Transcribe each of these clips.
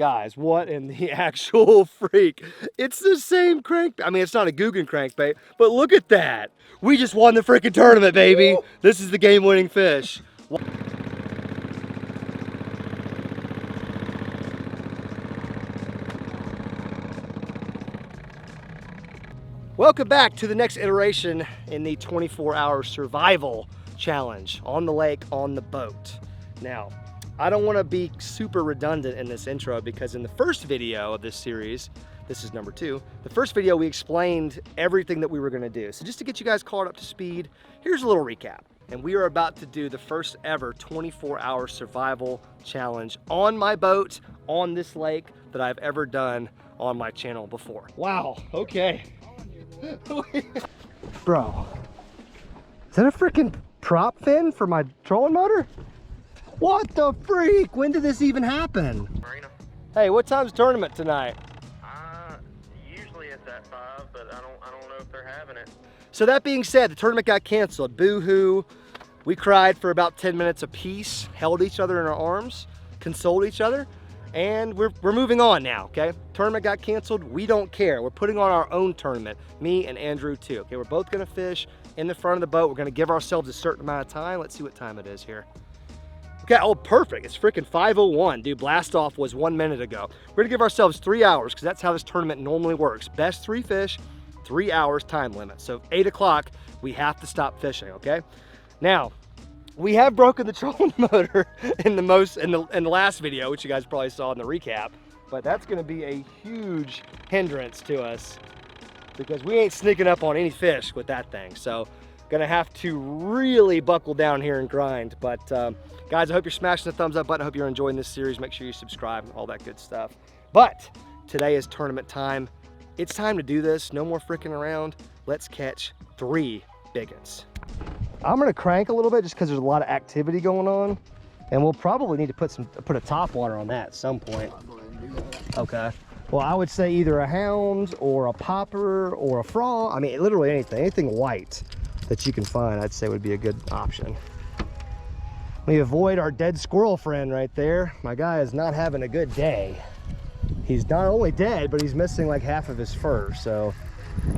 Guys, what in the actual freak? It's the same crank. I mean, it's not a Guggen crankbait, but look at that. We just won the freaking tournament, baby. Woo! This is the game-winning fish. Welcome back to the next iteration in the 24-hour survival challenge on the lake, on the boat. Now, I don't want to be super redundant in this intro because in the first video of this series, this is number 2, the first video we explained everything that we were going to do. So just to get you guys caught up to speed, here's a little recap. And we are about to do the first ever 24-hour survival challenge on my boat, on this lake, that I've ever done on my channel before. Wow, okay. Bro, is that a freaking prop fin for my trolling motor? What the freak? When did this even happen? Marina. Hey, what time's tournament tonight? Usually it's at 5, but I don't know if they're having it. So that being said, the tournament got canceled. Boo-hoo. We cried for about 10 minutes apiece, held each other in our arms, consoled each other, and we're moving on now, okay? Tournament got canceled, we don't care. We're putting on our own tournament, me and Andrew too, okay? We're both gonna fish in the front of the boat. We're gonna give ourselves a certain amount of time. Let's see what time it is here. Okay, oh, perfect. It's freaking 5:01. Dude, blast off was 1 minute ago. We're gonna give ourselves 3 hours because that's how this tournament normally works. Best 3 fish, 3 hours time limit. So 8 o'clock, we have to stop fishing, okay? Now, we have broken the trolling motor in the last video, which you guys probably saw in the recap, but that's gonna be a huge hindrance to us because we ain't sneaking up on any fish with that thing. So gonna have to really buckle down here and grind. But guys, I hope you're smashing the thumbs up button. I hope you're enjoying this series. Make sure you subscribe, all that good stuff. But today is tournament time. It's time to do this. No more freaking around. Let's catch 3 big ones. I'm gonna crank a little bit just because there's a lot of activity going on, and we'll probably need to put a top water on that at some point. Okay. Well, I would say either a hound or a popper or a frog. I mean, literally anything white that you can find, I'd say would be a good option. We avoid our dead squirrel friend right there. My guy is not having a good day. He's not only dead, but he's missing like half of his fur. So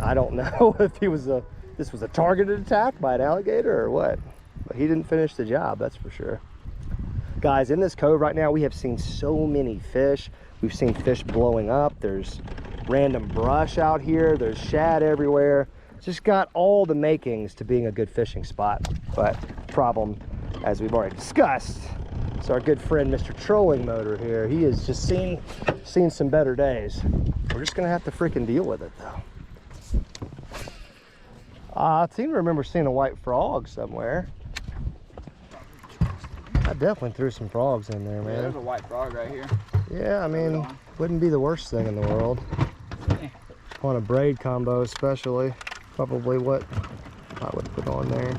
I don't know if this was a targeted attack by an alligator or what, but he didn't finish the job, that's for sure. Guys, in this cove right now, we have seen so many fish. We've seen fish blowing up. There's random brush out here. There's shad everywhere. It's just got all the makings to being a good fishing spot. But problem, as we've already discussed, is our good friend, Mr. Trolling Motor here. He has just seen some better days. We're just gonna have to freaking deal with it though. I seem to remember seeing a white frog somewhere. I definitely threw some frogs in there, man. Yeah, there's a white frog right here. Yeah, I mean, wouldn't be the worst thing in the world. On a braid combo especially. Probably what I would put on there.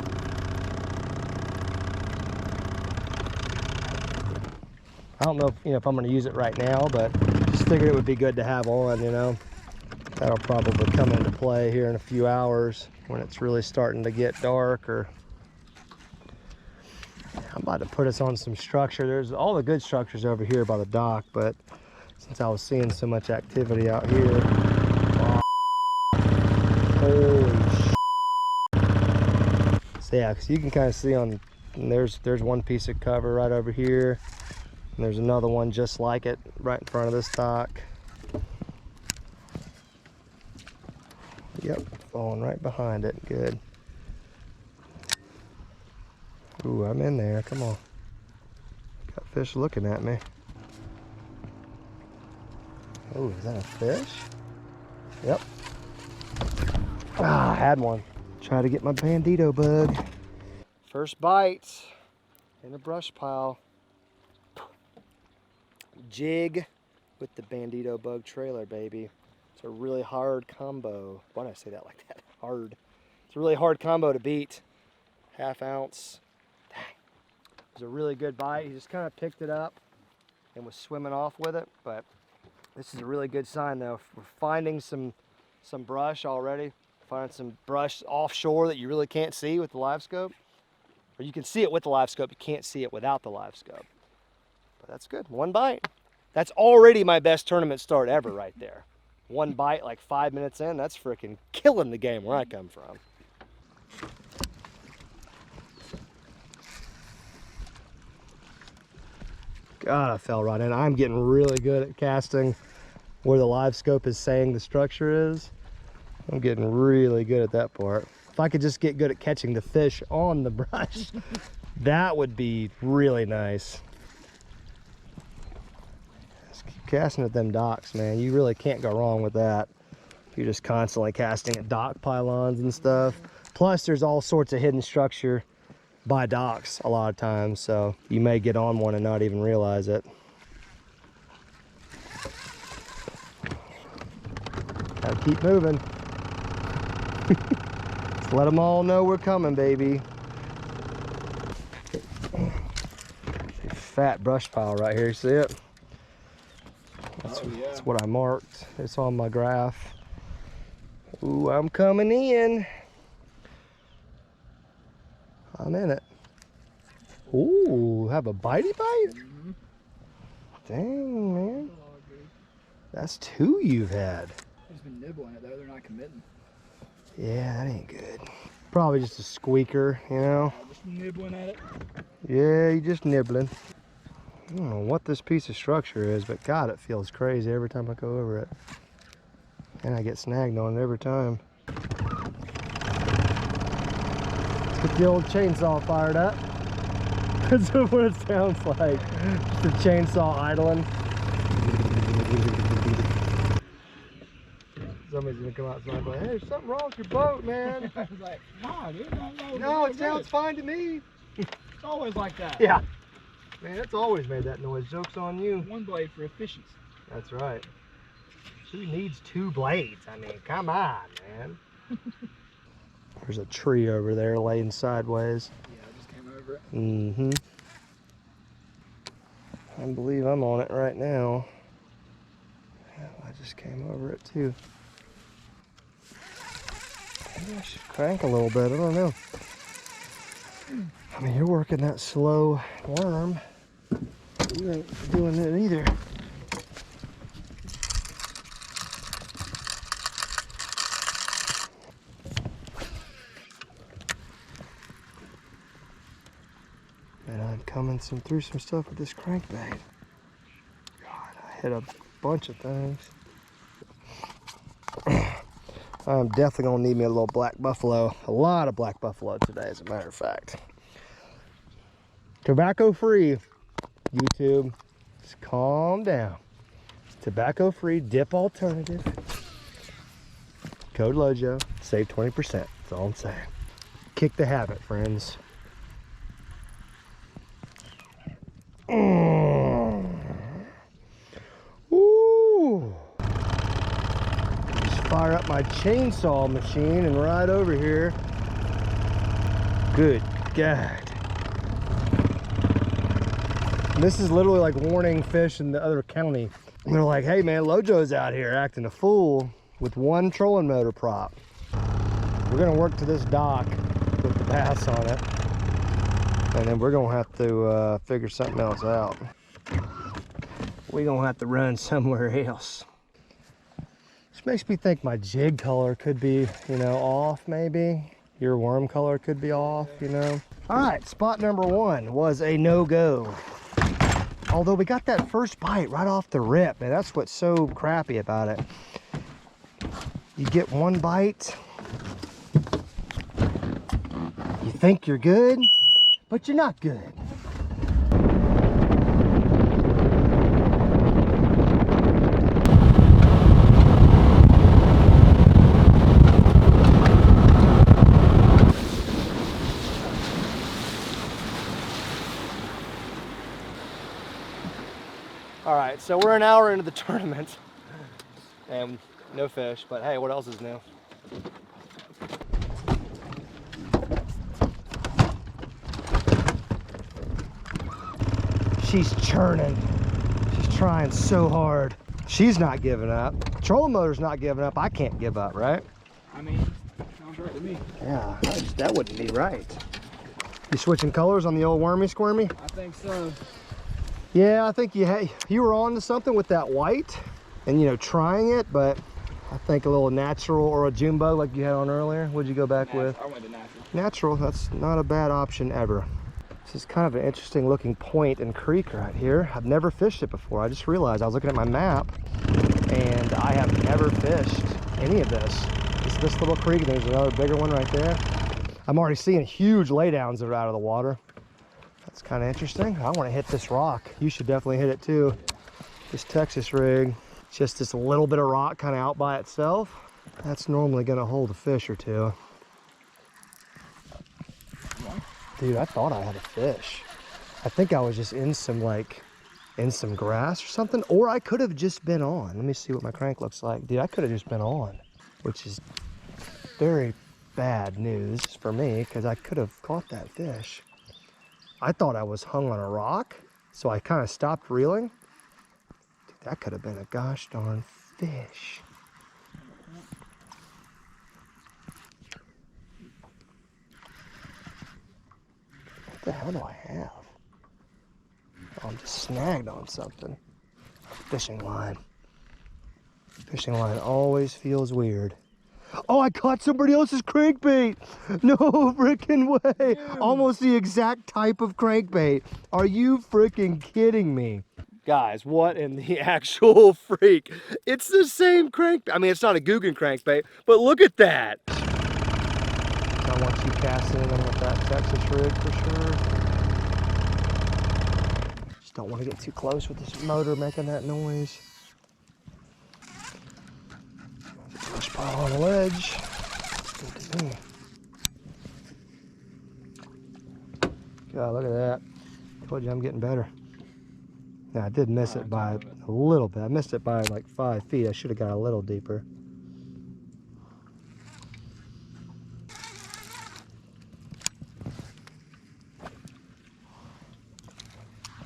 I don't know if I'm going to use it right now, but just figured it would be good to have on, you know. That'll probably come into play here in a few hours when it's really starting to get dark. Or I'm about to put us on some structure. There's all the good structures over here by the dock, but since I was seeing so much activity out here, holy shit. So yeah, because you can kind of see there's one piece of cover right over here, and there's another one just like it right in front of this dock. Yep, falling right behind it. Good. Ooh, I'm in there. Come on. Got fish looking at me. Oh, is that a fish? Yep. Ah, I had one. Try to get my bandito bug. First bite in a brush pile. Jig with the bandito bug trailer, baby. It's a really hard combo. Why did I say that like that? Hard. It's a really hard combo to beat. Half ounce. Dang. It was a really good bite. He just kind of picked it up and was swimming off with it. But this is a really good sign though. We're finding some brush already. Finding some brush offshore that you really can't see with the live scope. Or you can see it with the live scope, you can't see it without the live scope. But that's good. One bite. That's already my best tournament start ever right there. One bite like 5 minutes in, that's freaking killing the game where I come from. God, I fell right in. I'm getting really good at casting where the live scope is saying the structure is. I'm getting really good at that part. If I could just get good at catching the fish on the brush, that would be really nice. Just keep casting at them docks, man. You really can't go wrong with that. You're just constantly casting at dock pylons and stuff. Plus, there's all sorts of hidden structure by docks a lot of times, so you may get on one and not even realize it. Gotta keep moving. Just let them all know we're coming, baby. Fat brush pile right here, see it? That's what I marked. It's on my graph. Ooh, I'm coming in. I'm in it. Ooh, have a bitey bite? Mm-hmm. Dang, man. That's 2 you've had. He's been nibbling it though, they're not committing. Yeah, that ain't good. Probably just a squeaker, you know? Just nibbling at it. Yeah, you just nibbling. I don't know what this piece of structure is, but God, it feels crazy every time I go over it. And I get snagged on it every time. Let's get the old chainsaw fired up. That's what it sounds like. Just a chainsaw idling. Somebody's gonna come outside and be like, hey, there's something wrong with your boat, man. I was like, nah, dude, No, it sounds fine to me. It's always like that. Yeah. Man, it's always made that noise. Joke's on you. One blade for efficiency. That's right. Who needs 2 blades? I mean, come on, man. There's a tree over there laying sideways. Yeah, I just came over it. Mm-hmm. I believe I'm on it right now. I just came over it too. Maybe I should crank a little bit. I don't know. I mean, you're working that slow worm. You ain't doing it either. And I'm coming through some stuff with this crankbait. God, I hit a bunch of things. I'm definitely gonna need me a little black buffalo. A lot of black buffalo today, as a matter of fact. Tobacco free, YouTube. Just calm down. Tobacco free dip alternative. Code LOJO, save 20%. That's all I'm saying. Kick the habit, friends. Ooh. Just fire up my chainsaw machine and ride over here. Good God. This is literally like warning fish in the other county. And they're like, hey man, LOJO's out here acting a fool with 1 trolling motor prop. We're gonna work to this dock with the bass on it. And then we're gonna have to figure something else out. We're gonna have to run somewhere else. This makes me think my jig color could be, you know, off maybe. Your worm color could be off, you know. All right, spot number 1 was a no-go. Although we got that first bite right off the rip, and that's what's so crappy about it. You get 1 bite, you think you're good, but you're not good. All right, so we're an hour into the tournament and no fish, but hey, what else is new? She's churning. She's trying so hard. She's not giving up. Trolling motor's not giving up. I can't give up, right? I mean, sounds right to me. Yeah, that wouldn't be right. You switching colors on the old wormy squirmy? I think so. Yeah, I think you were on to something with that white and, you know, trying it, but I think a little natural or a jumbo like you had on earlier. What'd you go back with? I went to natural. Natural, that's not a bad option ever. This is kind of an interesting looking point and creek right here. I've never fished it before. I just realized I was looking at my map and I have never fished any of this. It's this little creek, and there's another bigger one right there. I'm already seeing huge laydowns that are out of the water. That's kind of interesting. I want to hit this rock. You should definitely hit it too. This Texas rig, just this little bit of rock kind of out by itself. That's normally going to hold a fish or two. Dude, I thought I had a fish. I think I was just in some grass or something, or I could have just been on. Let me see what my crank looks like. Dude, I could have just been on, which is very bad news for me because I could have caught that fish. I thought I was hung on a rock, so I kind of stopped reeling. Dude, that could have been a gosh darn fish. What the hell do I have? Oh, I'm just snagged on something. Fishing line. Fishing line always feels weird. Oh, I caught somebody else's crankbait. No freaking way. Dude. Almost the exact type of crankbait. Are you freaking kidding me? Guys, what in the actual freak? It's the same crankbait. I mean, it's not a Guggen crankbait, but look at that. I want you casting in with that Texas rig for sure. Just don't want to get too close with this motor making that noise. Push pile on the ledge. Good to me. God, look at that. Told you I'm getting better. Now, I did miss it by a little bit. I missed it by like 5 feet. I should have got a little deeper.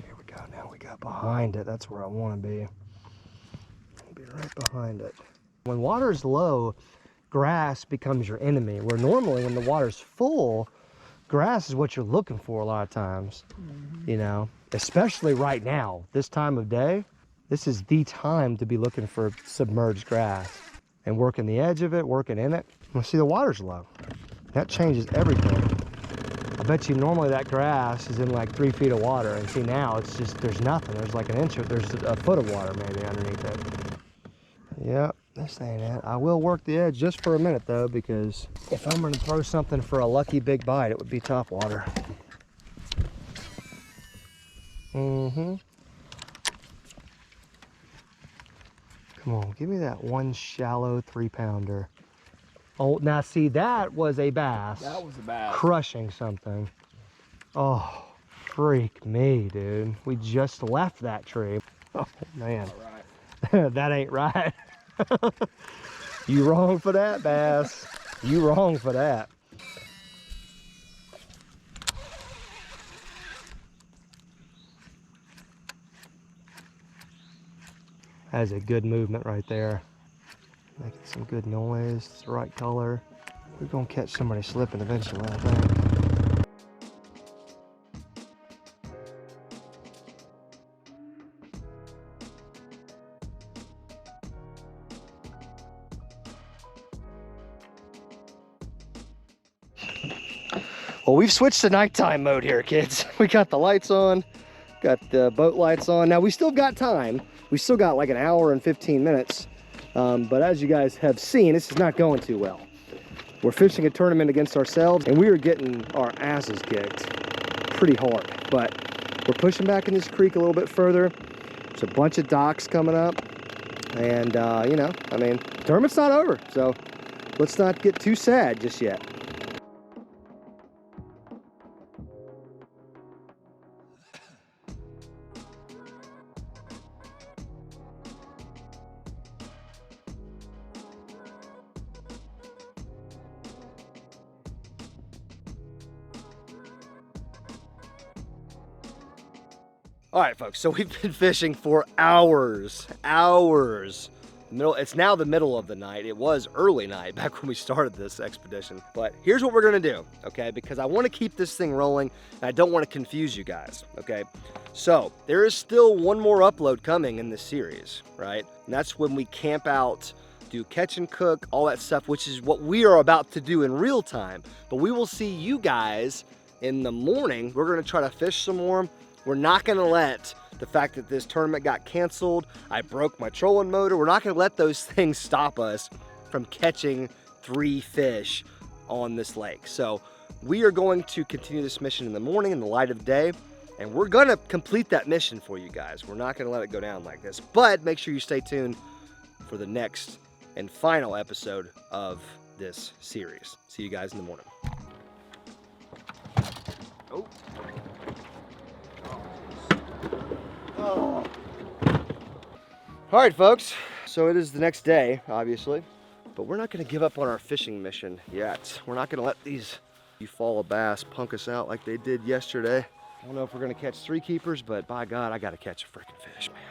Here we go. Now we got behind it. That's where I want to be. I'll be right behind it. When water's low, grass becomes your enemy, where normally when the water's full, grass is what you're looking for a lot of times. You know, especially right now, this time of day, this is the time to be looking for submerged grass and working the edge of it, working in it. Well, see, the water's low. That changes everything. I bet you normally that grass is in like 3 feet of water, and see now it's just, there's nothing. There's like an inch of, there's a foot of water maybe underneath it. Yep. This ain't it. I will work the edge just for a minute though, because if I'm gonna throw something for a lucky big bite, it would be top water. Come on, give me that one shallow 3-pounder. Oh, now see, that was a bass. That was a bass. Crushing something. Oh, freak me, dude. We just left that tree. Oh man. All right. That ain't right. You wrong for that, bass. You wrong for that. That is a good movement right there. Making some good noise. It's the right color. We're gonna catch somebody slipping eventually, I think. Well, we've switched to nighttime mode here, kids. We got the lights on, got the boat lights on. Now, we still got time. We still got like an hour and 15 minutes. But as you guys have seen, this is not going too well. We're fishing a tournament against ourselves, and we are getting our asses kicked pretty hard. But we're pushing back in this creek a little bit further. There's a bunch of docks coming up. And, you know, I mean, the tournament's not over. So let's not get too sad just yet. All right, folks, so we've been fishing for hours It's now the middle of the night. It was early night back when we started this expedition. But here's what we're gonna do, okay? Because I wanna keep this thing rolling and I don't wanna confuse you guys, okay? So there is still one more upload coming in this series, right? And that's when we camp out, do catch and cook, all that stuff, which is what we are about to do in real time. But we will see you guys in the morning. We're gonna try to fish some more. We're not gonna let the fact that this tournament got canceled, I broke my trolling motor, we're not gonna let those things stop us from catching 3 fish on this lake. So we are going to continue this mission in the morning in the light of day, and we're gonna complete that mission for you guys. We're not gonna let it go down like this, but make sure you stay tuned for the next and final episode of this series. See you guys in the morning. Oh. Oh. All right, folks. So it is the next day, obviously, but we're not gonna give up on our fishing mission yet. We're not gonna let these fall of bass punk us out like they did yesterday. I don't know if we're gonna catch 3 keepers, but by God, I gotta catch a freaking fish, man.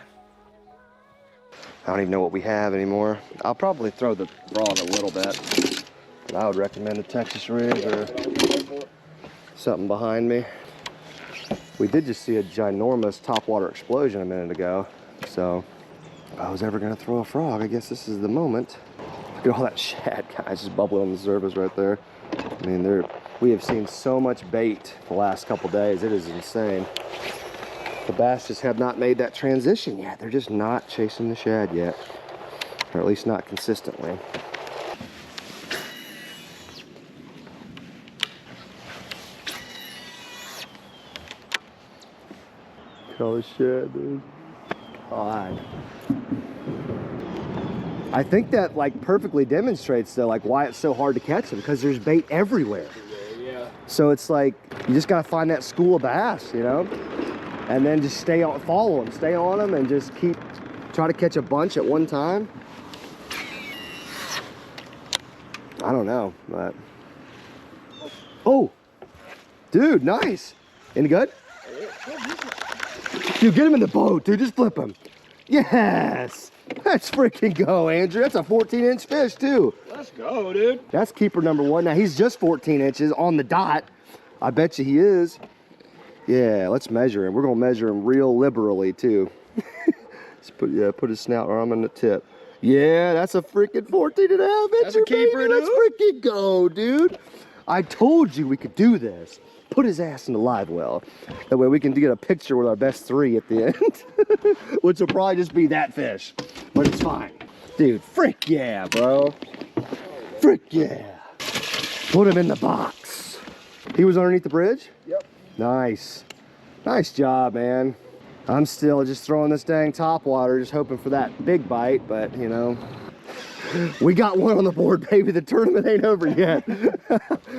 I don't even know what we have anymore. I'll probably throw the rod a little bit, but I would recommend a Texas rig or something behind me. We did just see a ginormous topwater explosion a minute ago, so if I was ever gonna throw a frog, I guess this is the moment. Look at all that shad, guys, just bubbling on the surface right there. I mean, we have seen so much bait the last couple days, it is insane. The bass just have not made that transition yet. They're just not chasing the shad yet, or at least not consistently. Oh shit, dude. God. I think that like perfectly demonstrates though like why it's so hard to catch them, because there's bait everywhere. Yeah. So it's like you just gotta find that school of bass, you know, and then just follow them, stay on them, and just try to catch a bunch at one time. I don't know, but oh, dude, nice. Any good? Dude, get him in the boat, dude. Just flip him. Yes. Let's freaking go, Andrew. That's a 14-inch fish, too. Let's go, dude. That's keeper number 1. Now, he's just 14 inches on the dot. I bet you he is. Yeah, let's measure him. We're going to measure him real liberally, too. Let's put his snout arm on the tip. Yeah, that's a freaking 14.5 inch. That's a keeper, baby. Let's freaking go, dude. I told you we could do this. Put his ass in the live well. That way we can get a picture with our best 3 at the end. Which will probably just be that fish. But it's fine. Dude, frick yeah, bro. Frick yeah. Put him in the box. He was underneath the bridge? Yep. Nice. Nice job, man. I'm still just throwing this dang topwater, just hoping for that big bite, but you know. We got one on the board, baby. The tournament ain't over yet.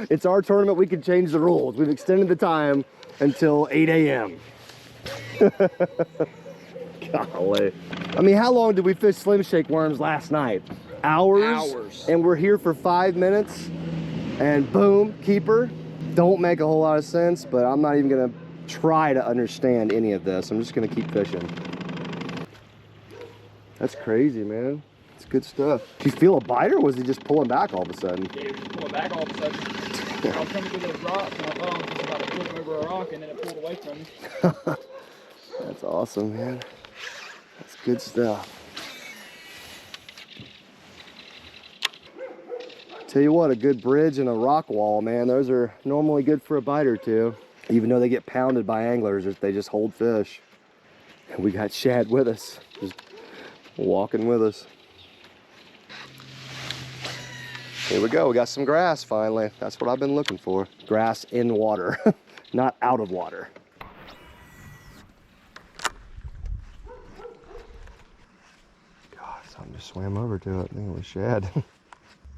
It's our tournament. We can change the rules. We've extended the time until 8 a.m. Golly. I mean, how long did we fish Slim Shake worms last night? Hours? Hours. And we're here for 5 minutes. And boom, keeper. Don't make a whole lot of sense, but I'm not even going to try to understand any of this. I'm just going to keep fishing. That's crazy, man. It's good stuff. Did you feel a bite, or was he just pulling back all of a sudden? Yeah, he was just pulling back all of a sudden. I was coming through those rocks, and I thought I was just about to flip over a rock, and then it pulled away from me. That's awesome, man. That's good stuff. Tell you what, a good bridge and a rock wall, man, those are normally good for a bite or two. Even though they get pounded by anglers, they just hold fish. And we got shad with us, just walking with us. Here we go, we got some grass finally. That's what I've been looking for. Grass in water, not out of water. God, something just swam over to it. I think it was shad.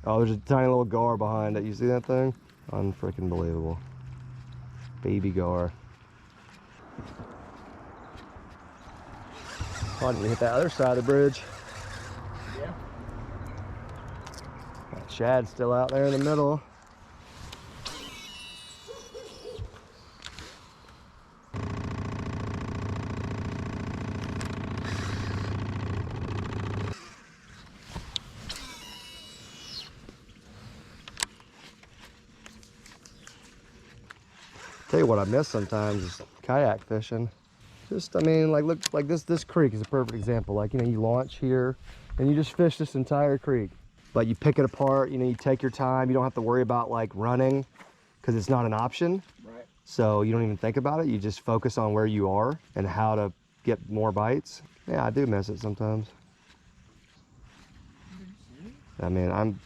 Oh, there's a tiny little gar behind it. You see that thing? Unfreaking believable. Baby gar. Oh, I didn't hit that other side of the bridge. Yeah. That shad's still out there in the middle. tell you what I miss sometimes is kayak fishing. Just, I mean, like, look, like this creek is a perfect example. Like, you know, you launch here and you just fish this entire creek. But you pick it apart, you know, you take your time. You don't have to worry about like running because it's not an option. Right. So you don't even think about it. You just focus on where you are and how to get more bites. Yeah, I do miss it sometimes. I mean, I'm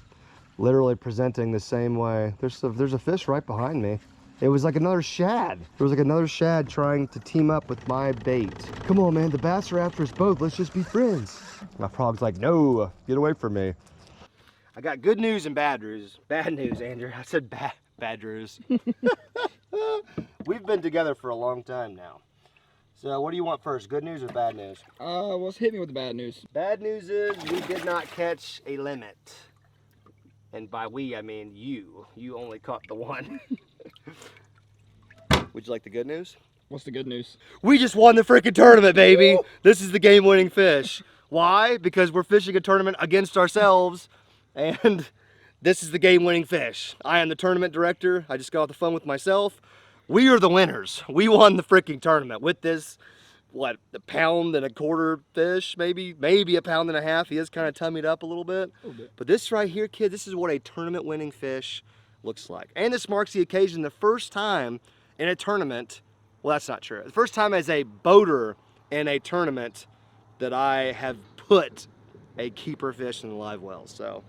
literally presenting the same way. There's a fish right behind me. It was like another shad. There was like another shad trying to team up with my bait. Come on, man, the bass are after us both. Let's just be friends. My frog's like, no, get away from me. I got good news and bad news. Bad news, Andrew. I said bad news. We've been together for a long time now. So what do you want first, good news or bad news? Well, hit me with the bad news. Bad news is we did not catch a limit. And by we, I mean you. You only caught the one. Would you like the good news? What's the good news? We just won the freaking tournament, baby. This is the game-winning fish. Why? Because we're fishing a tournament against ourselves, and this is the game-winning fish. I am the tournament director. I just got off the phone with myself. We are the winners. We won the freaking tournament with this, what, a pound and a quarter fish, maybe a pound and a half. He is kind of tummied up a little bit. But this right here, kid, this is what a tournament-winning fish looks like. And this marks the occasion, the first time in a tournament. Well, that's not true. The first time as a boater in a tournament that I have put a keeper fish in the live well. So,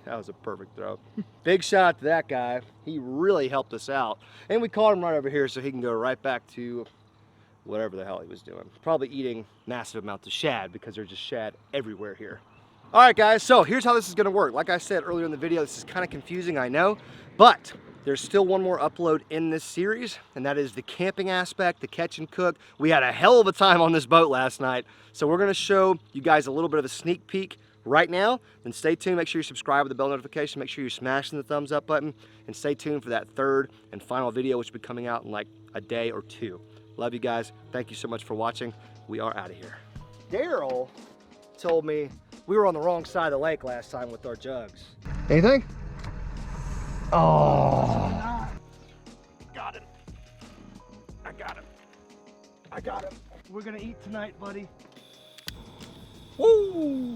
that was a perfect throw. Big shout out to that guy. He really helped us out. And we caught him right over here so he can go right back to whatever the hell he was doing. Probably eating massive amounts of shad because there's just shad everywhere here. All right, guys, so here's how this is gonna work. Like I said earlier in the video, this is kind of confusing, I know, but there's still one more upload in this series, and that is the camping aspect, the catch and cook. We had a hell of a time on this boat last night, so we're gonna show you guys a little bit of a sneak peek right now. Then stay tuned, make sure you subscribe with the bell notification, make sure you're smashing the thumbs up button, and stay tuned for that third and final video, which will be coming out in like a day or two. Love you guys. Thank you so much for watching. We are out of here. Daryl told me we were on the wrong side of the lake last time with our jugs. Anything? Oh. Got him. I got him. I got him. We're gonna eat tonight, buddy. Woo!